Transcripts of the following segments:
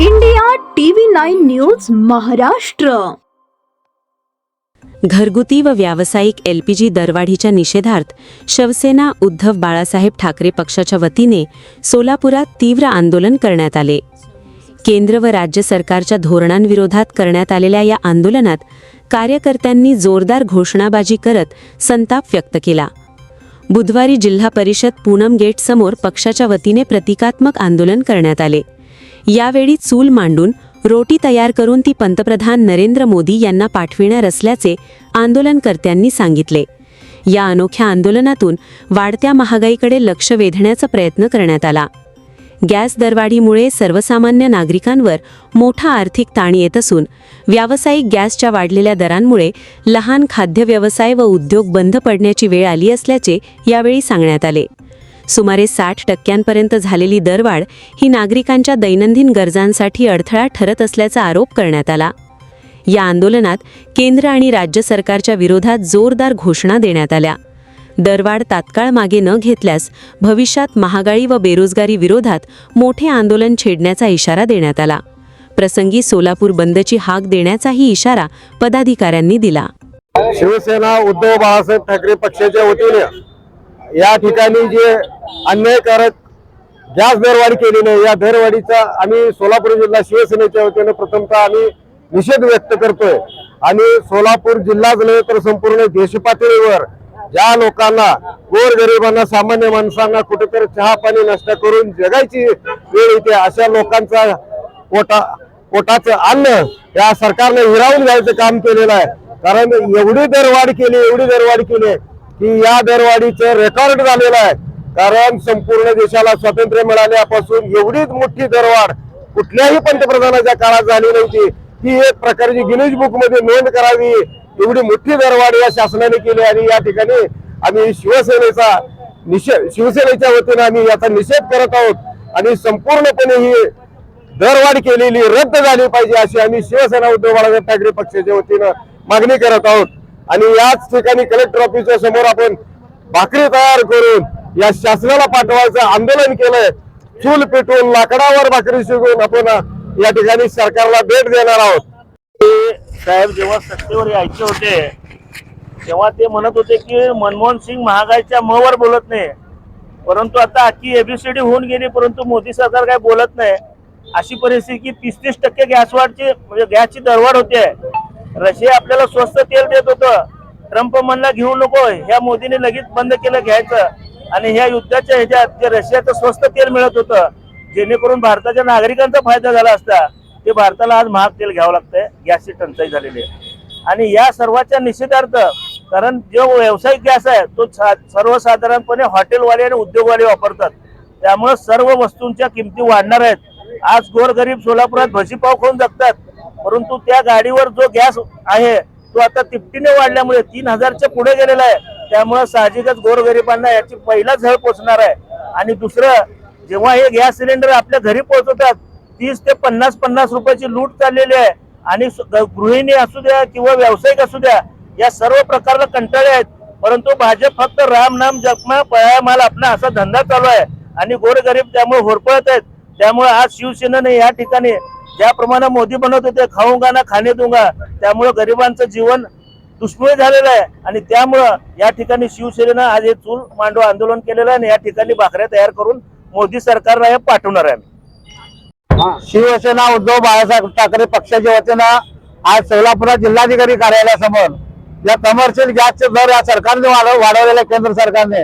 India TV 9 news Maharashtra. घरगुती व व्यावसायिक LPG दरवाढीच्या निषेधार्थ शिवसेना उद्धव बाळासाहेब ठाकरे पक्षाच्या वतीने सोलापुरात तीव्र आंदोलन करण्यात आले. केंद्र व राज्य सरकारच्या धोरणांविरोधात करण्यात आलेल्या या आंदोलनात कार्यकर्त्यांनी जोरदार घोषणाबाजी करत संताप व्यक्त केला. बुधवारी जिल्हा परिषद पूनम गेट समोर पक्षाच्या वतीने प्रतिकात्मक आंदोलन करण्यात आले. यावेळी चूल मांडून रोटी तयार करून ती पंतप्रधान नरेंद्र मोदी यांना पाठविणार असल्याचे आंदोलनकर्त्यांनी सांगितले. या अनोख्या आंदोलनातून वाढत्या महागाईकडे लक्ष वेधण्याचा प्रयत्न करण्यात आला. गॅस दरवाढीमुळे सर्वसामान्य नागरिकांवर मोठा आर्थिक ताण येत असून व्यावसायिक गॅसच्या वाढलेल्या दरांमुळे लहान खाद्य व्यवसाय व उद्योग बंद पडण्याची वेळ आली असल्याचे यावेळी सांगण्यात आले. सुमारे 60% झालेली दरवाढ ही नागरिकांच्या दैनंदिन गरजांसाठी अडथळा ठरत असल्याचा आरोप करण्यात आला. या आंदोलनात केंद्र आणि राज्य सरकारच्या विरोधात जोरदार घोषणा देण्यात आल्या. दरवाढ तात्काळ मागे न घेतल्यास भविष्यात महागाई व बेरोजगारी विरोधात मोठे आंदोलन छेडण्याचा इशारा देण्यात आला. प्रसंगी सोलापूर बंदची हाक देण्याचाही इशारा पदाधिकाऱ्यांनी दिला. शिवसेना उद्धव बाळासाहेब ठाकरे पक्षाच्या वतीने या ठिकाणी जे अन्यायकारक गॅस दरवाढ केलेली आहे, या दरवाढीचा आम्ही सोलापूर जिल्हा शिवसेनेच्या वतीने प्रथमतः आम्ही निषेध व्यक्त करतोय. आणि सोलापूर जिल्हाच नव्हे तर संपूर्ण देशपातळीवर ज्या लोकांना, गोरगरिबांना, सामान्य माणसांना कुठेतरी चहा पाणी नाश्ता करून जगायची वेळ येते, अशा लोकांचा पोटाचं अन्न या सरकारने हिरावून घ्यायचं काम केलेलं आहे. कारण एवढी दरवाढ केली की या दरवाढीचं रेकॉर्ड झालेलं आहे. कारण संपूर्ण देशाला स्वातंत्र्य मिळाल्यापासून एवढीच मोठी दरवाढ कुठल्याही पंतप्रधानाच्या काळात झाली नव्हती. ही एक प्रकारची गिनीज बुक मध्ये नोंद करावी एवढी मोठी दरवाढ या शासनाने केली. आणि या ठिकाणी आम्ही शिवसेनेच्या वतीने आम्ही याचा निषेध करत आहोत. आणि संपूर्णपणे ही दरवाढ केलेली रद्द झाली पाहिजे अशी आम्ही शिवसेना उद्धव बाळासाहेब ठाकरे पक्षाच्या वतीने मागणी करत आहोत. आणि याच ठिकाणी कलेक्टर ऑफिसच्या समोर आपण भाकरी तयार करून या शासनाला पाठवायचं आंदोलन केलंय. चूल पेटवून लाकडावर भाकरी शिकवून आपण या ठिकाणी सरकारला भेट देणार आहोत. साहेब जेव्हा सत्तेवर यायचे होते तेव्हा ते म्हणत होते की मनमोहन सिंग महागाईच्या मवर बोलत नाही, परंतु आता अख्खी ABCD होऊन गेली परंतु मोदी सरकार काय बोलत नाही. अशी परिस्थिती 30% गॅसवाढची म्हणजे गॅसची दरवाढ होते. रशिया आपल्याला स्वस्त तेल देत होतं, ट्रम्प म्हणला घेऊ नको, ह्या मोदीने लगेच बंद केलं घ्यायचं. आणि ह्या युद्धाच्या ह्याच्यात जे रशियाचं स्वस्त तेल मिळत होतं जेणेकरून भारताच्या नागरिकांचा फायदा झाला असता, ते भारताला आज महाग तेल घ्यावं लागतंय. गॅसची टंचाई झालेली आहे. आणि या सर्वांच्या निषेधार्थ, कारण जो व्यावसायिक गॅस आहे तो सर्वसाधारणपणे हॉटेलवाले आणि उद्योगवाले वापरतात, त्यामुळे सर्व वस्तूंच्या किमती वाढणार आहेत. आज गोरगरीब सोलापुरात भजीपाव खाऊन जगतात, परंतु त्या गाडीवर जो गॅस आहे तो आता तिपटीने वाढल्यामुळे 3000च्या पुढे गेलेला आहे. त्यामुळे साहजिकच गोरगरिबांना याची पहिला झळ पोचणार आहे. आणि दुसरं, जेव्हा हे गॅस सिलेंडर आपल्या घरी पोहोचवतात 30 ते 50 रुपयाची लूट चाललेली आहे. आणि गृहिणी असू द्या किंवा व्यावसायिक असू द्या, या सर्व प्रकारला कंटाळे आहेत. परंतु भाजप फक्त राम नाम जपमा पळाया माल आपला असा धंदा चालू आहे आणि गोरगरीब त्यामुळे होरपळत आहेत. त्यामुळे आज शिवसेनेने या ठिकाणी ज्याप्रमाणे मोदी बनवत होते खाऊंगा ना खाणे दूंगा, त्यामुळे गरिबांचं जीवन दुष्मय झालेलं आहे. आणि त्यामुळं या ठिकाणी शिवसेनेनं आज हे चूल मांडव आंदोलन केलेलं आहे आणि या ठिकाणी भाकऱ्या तयार करून मोदी सरकारला हे पाठवणार आहे. शिवसेना उद्धव बाळासाहेब ठाकरे पक्षाच्या वतीनं आज सोलापुरात जिल्हाधिकारी कार्यालयासमोर या कमर्शियल गॅसचे दर या सरकारने वाढवलेले, केंद्र सरकारने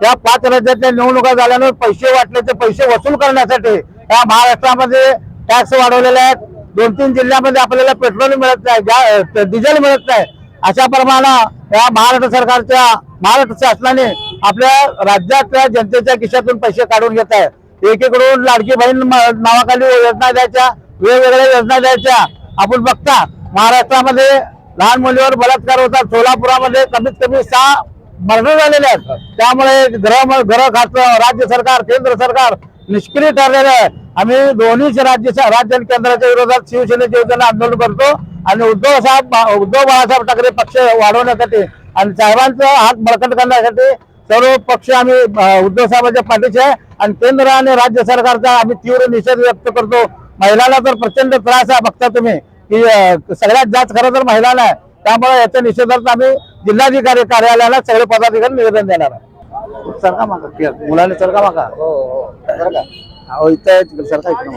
या 5 राज्यातल्या निवडणुका झाल्यानं पैसे वाटल्याचे पैसे वसूल करण्यासाठी या महाराष्ट्रामध्ये टॅक्स वाढवलेले आहेत. 2-3 जिल्ह्यामध्ये आपल्याला पेट्रोल मिळत नाही, डिझेल मिळत नाही. अशा प्रमाणे या महाराष्ट्र शासनाने आपल्या राज्यातल्या जनतेच्या खिशातून पैसे काढून घेत आहे. एकीकडून लाडकी बहीण नावाखाली योजना द्यायच्या, वेगवेगळ्या योजना द्यायच्या. आपण बघता महाराष्ट्रामध्ये लहान मुलीवर बलात्कार होतात. सोलापुरामध्ये कमीत कमी 6 मर्डर झालेले आहेत. त्यामुळे गृह खातं, राज्य सरकार, केंद्र सरकार निष्क्रिय ठरलेलं आहे. आम्ही दोन्ही राज्य आणि केंद्राच्या विरोधात शिवसेनेच्या वतीने आंदोलन करतो आणि उद्धव बाळासाहेब ठाकरे पक्ष वाढवण्यासाठी आणि साहेबांचा हात बळकट करण्यासाठी सर्व पक्ष आम्ही उद्धव साहेबांच्या पाठीशी आहे आणि केंद्र आणि राज्य सरकारचा आम्ही तीव्र निषेध व्यक्त करतो. महिलांना तर प्रचंड त्रास आहे, बघता तुम्ही की सगळ्यात जास्त खरं तर महिलांना आहे. त्यामुळे याच्या निषेधार्थ आम्ही जिल्हाधिकारी कार्यालयाला सगळे पदाधिकारी निवेदन देणार आहे. सरका मागा मुलाने सरका मागा इथं सरका इकडे